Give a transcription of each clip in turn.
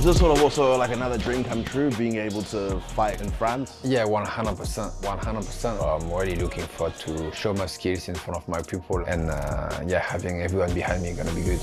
Is this sort of also like another dream come true, being able to fight in France? Yeah, 100%, 100%. I'm really looking forward to show my skills in front of my people, and yeah, having everyone behind me gonna be good.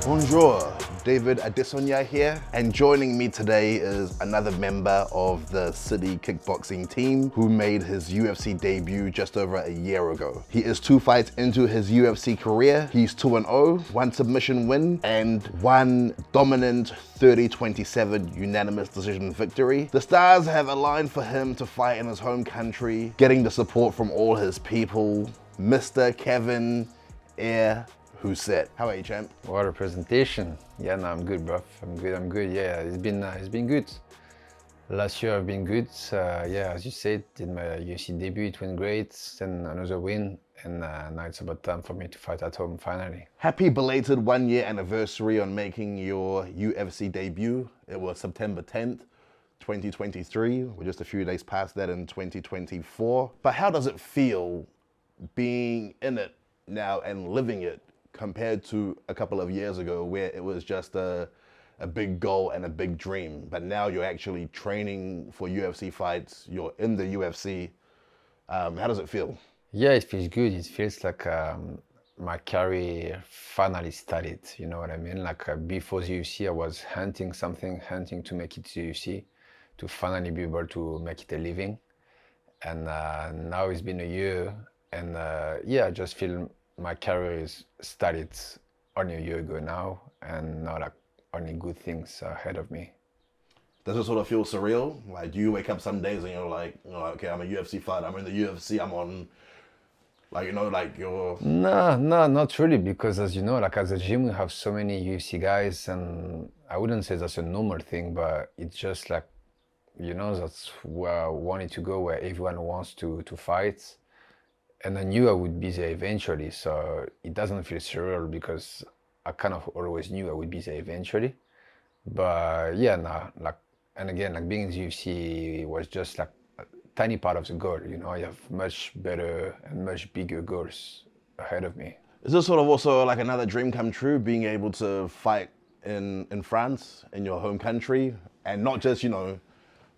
Bonjour, David Adesanya here, and joining me today is another member of the City kickboxing team who made his UFC debut just over a year ago. He is 2 fights into his UFC career. He's 2-0, 1 submission win, and 1 dominant 30-27 unanimous decision victory. The stars have aligned for him to fight in his home country, getting the support from all his people. Mr. Kevin Air Jousset. How are you, champ? What a presentation. Yeah, no, I'm good, bro. I'm good. Yeah, it's been good. Last year I've been good. Yeah, as you said, did my UFC debut, it went great. Then another win, and now it's about time for me to fight at home finally. Happy belated 1-year anniversary on making your UFC debut. It was September 10th, 2023. We're just a few days past that in 2024. But how does it feel being in it now and living it, compared to a couple of years ago where it was just a big goal and a big dream, but now you're actually training for UFC fights, you're in the UFC. How does it feel? Yeah, it feels good. It feels like my career finally started, you know what I mean? Like before the UFC, I was hunting to make it to UFC, to finally be able to make it a living. And now it's been a year, and yeah, I just feel my career is started only a year ago now, and now like only good things ahead of me. Does it sort of feel surreal? Like, do you wake up some days and you're like, okay, I'm a UFC fighter, I'm in the UFC, I'm on, like, you know, like you're... No, not really, because as you know, like as a gym, we have so many UFC guys, and I wouldn't say that's a normal thing, but it's just like, you know, that's where I wanted to go, where everyone wants to fight. And I knew I would be there eventually, so it doesn't feel surreal because I kind of always knew I would be there eventually. But yeah, nah, like, and again, like being in the UFC was just like a tiny part of the goal, you know. I have much better and much bigger goals ahead of me. Is this sort of also like another dream come true, being able to fight in France, in your home country, and not just, you know,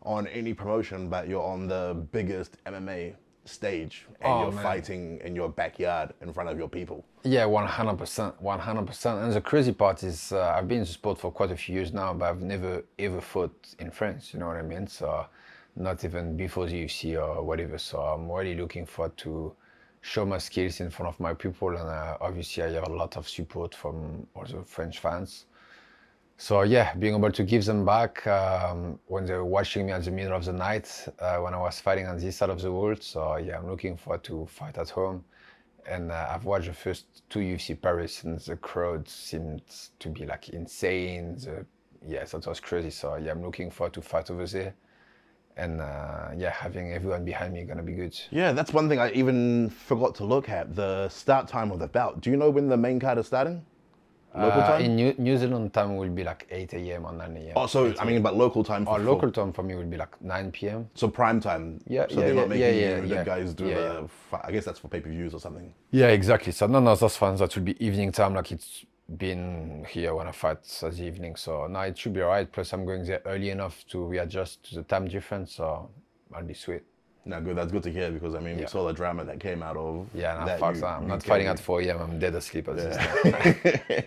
on any promotion, but you're on the biggest MMA stage, and you're fighting in your backyard in front of your people? Yeah, 100%, 100%. And the crazy part is I've been in the sport for quite a few years now, but I've never ever fought in France, you know what I mean? So not even before the UFC or whatever. So I'm really looking forward to show my skills in front of my people, and obviously I have a lot of support from also French fans. So yeah, being able to give them back when they were watching me at the middle of the night when I was fighting on this side of the world. So yeah, I'm looking forward to fight at home. And I've watched the first 2 UFC Paris, and the crowd seemed to be like insane. Yeah, so it was crazy. So yeah, I'm looking forward to fight over there. And yeah, having everyone behind me gonna be good. Yeah, that's one thing I even forgot to look at, the start time of the bout. Do you know when the main card is starting? Local time? In New Zealand time will be like 8 a.m. or 9 a.m. Oh, so I mean, but local time for... local time for me will be like 9 p.m. So prime time. Yeah, so they're not making the yeah. guys do I guess that's for pay-per-views or something. Yeah, exactly. So no, that's fine. That will be evening time, like it's been here when I fight as the evening. So no, it should be alright. Plus I'm going there early enough to readjust to the time difference, so I'll be sweet. No, good. That's good to hear, because I mean, we saw the drama that came out of... Yeah, no, fuck that. I'm not fighting at 4 a.m. I'm dead asleep at this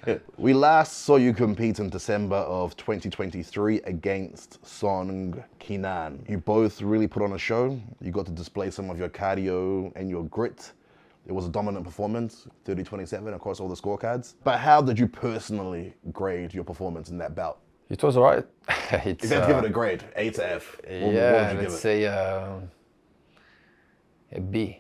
time. We last saw you compete in December of 2023 against Song Kenan. You both really put on a show. You got to display some of your cardio and your grit. It was a dominant performance, 30-27 across all the scorecards. But how did you personally grade your performance in that bout? It was alright. If you had to give it a grade, A to F, what would you give it? Say a B.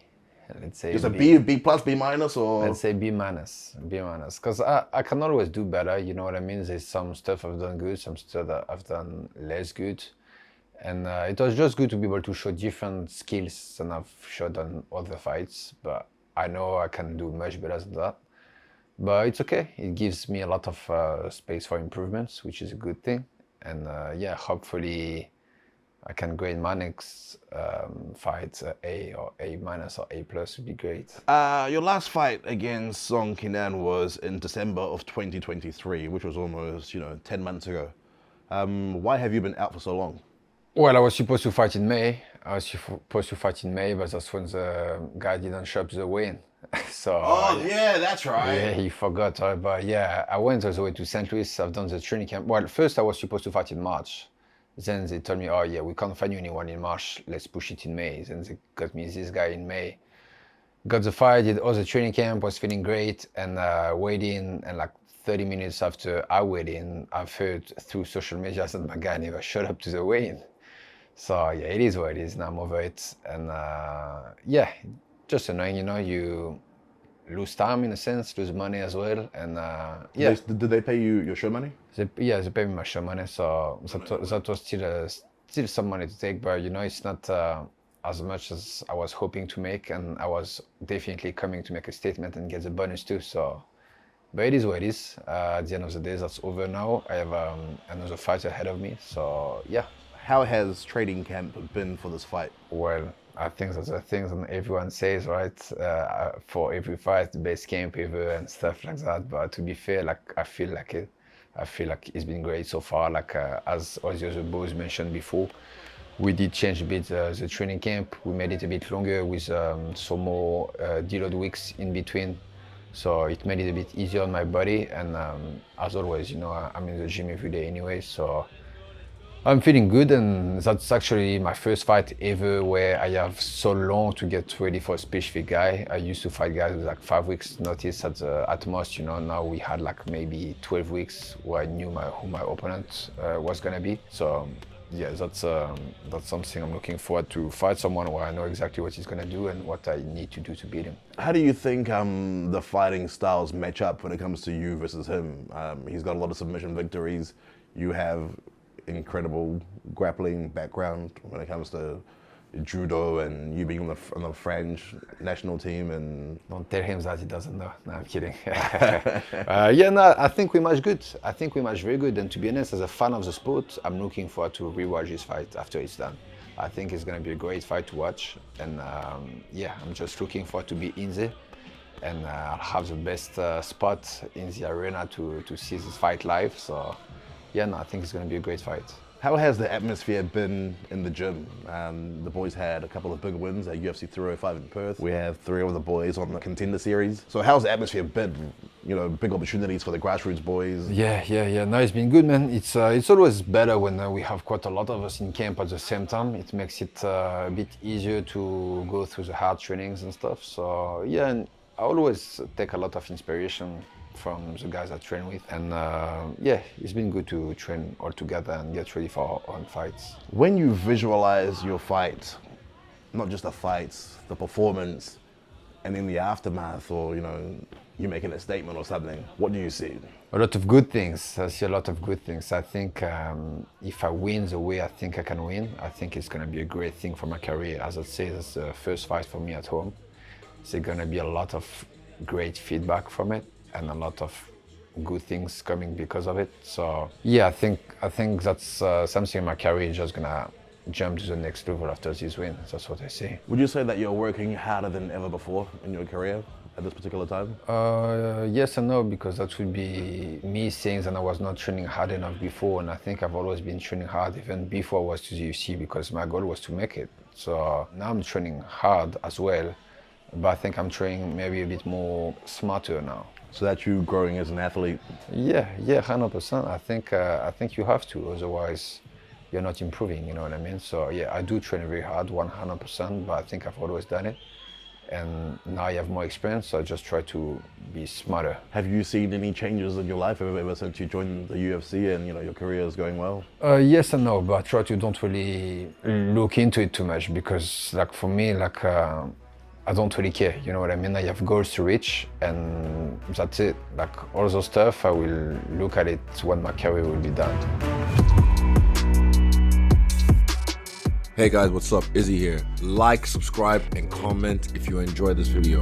Let's say just a B, B plus, B minus, or? Let's say B minus, because I can always do better, you know what I mean? There's some stuff I've done good, some stuff that I've done less good. And it was just good to be able to show different skills than I've showed on other fights, but I know I can do much better than that. But it's okay, it gives me a lot of space for improvements, which is a good thing. And yeah, hopefully I can grade my next fight A or A minus or A plus would be great. Your last fight against Song Kenan was in December of 2023, which was almost, 10 months ago. Why have you been out for so long? Well, I was supposed to fight in May. But that's when the guy didn't show up to the weigh-in. So Yeah, that's right. yeah, he forgot. But yeah, I went all the way to St. Louis. I've done the training camp. Well, first I was supposed to fight in March. Then they told me, oh yeah, we can't find you anyone in March. Let's push it in May. Then they got me this guy in May. Got the fight, did all the training camp, was feeling great, and weighed in, and like 30 minutes after I weighed in, I've heard through social media that my guy never showed up to the weigh-in. So yeah, it is what it is. Now I'm over it, and yeah, just annoying, you lose time in a sense, lose money as well, and yeah. Did they pay you your show money? They pay me my show money, so that was still some money to take, but it's not as much as I was hoping to make, and I was definitely coming to make a statement and get the bonus too. So, but it is what it is. At the end of the day, that's over now. I have another fight ahead of me, so yeah. How has training camp been for this fight? Well, I think that's the things that everyone says, right? For every fight, the best camp ever and stuff like that. But to be fair, I feel like it's been great so far. As all the other boys mentioned before, we did change a bit the training camp. We made it a bit longer with some more deload weeks in between. So it made it a bit easier on my body. And as always, I'm in the gym every day anyway. So I'm feeling good, and that's actually my first fight ever where I have so long to get ready for a specific guy. I used to fight guys with 5 weeks notice at most, Now we had maybe 12 weeks where I knew who my opponent was gonna be. So yeah, that's something I'm looking forward to. Fight someone where I know exactly what he's gonna do and what I need to do to beat him. How do you think the fighting styles match up when it comes to you versus him? He's got a lot of submission victories. You have incredible grappling background when it comes to judo, and you being on the French national team. And don't tell him that he doesn't know. No, I'm kidding. Yeah, no, I think we match good. I think we match very good. And to be honest, as a fan of the sport, I'm looking forward to rewatch this fight after it's done. I think it's going to be a great fight to watch. And yeah, I'm just looking forward to be in there. And I'll have the best spot in the arena to see this fight live. So yeah, no, I think it's going to be a great fight. How has the atmosphere been in the gym? The boys had a couple of big wins at UFC 305 in Perth. We have 3 of the boys on the Contender Series. So how's the atmosphere been? Big opportunities for the grassroots boys. Yeah. No, it's been good, man. It's always better when we have quite a lot of us in camp at the same time. It makes it a bit easier to go through the hard trainings and stuff. So yeah, and I always take a lot of inspiration from the guys I train with, and yeah, it's been good to train all together and get ready for our own fights. When you visualize your fight, not just the fights, the performance, and in the aftermath, or you making a statement or something, what do you see? A lot of good things. I see a lot of good things. I think if I win the way I think I can win, I think it's going to be a great thing for my career. As I say, it's the first fight for me at home. There's going to be a lot of great feedback from it, and a lot of good things coming because of it. So yeah, I think that's something in my career is just gonna jump to the next level after this win. That's what I say. Would you say that you're working harder than ever before in your career at this particular time? Yes and no, because that would be me saying that I was not training hard enough before, and I think I've always been training hard even before I was to the UFC, because my goal was to make it. So now I'm training hard as well, but I think I'm training maybe a bit more smarter now. So that's you growing as an athlete? Yeah, 100%. I think you have to, otherwise you're not improving, you know what I mean? So yeah, I do train very hard, 100%, but I think I've always done it. And now I have more experience, so I just try to be smarter. Have you seen any changes in your life ever since you joined the UFC and your career is going well? Yes and no, but I try to don't really look into it too much, because for me, I don't really care, you know what I mean? I have goals to reach, and that's it. All those stuff, I will look at it when my career will be done. Hey guys, what's up? Izzy here. Like, subscribe, and comment if you enjoyed this video.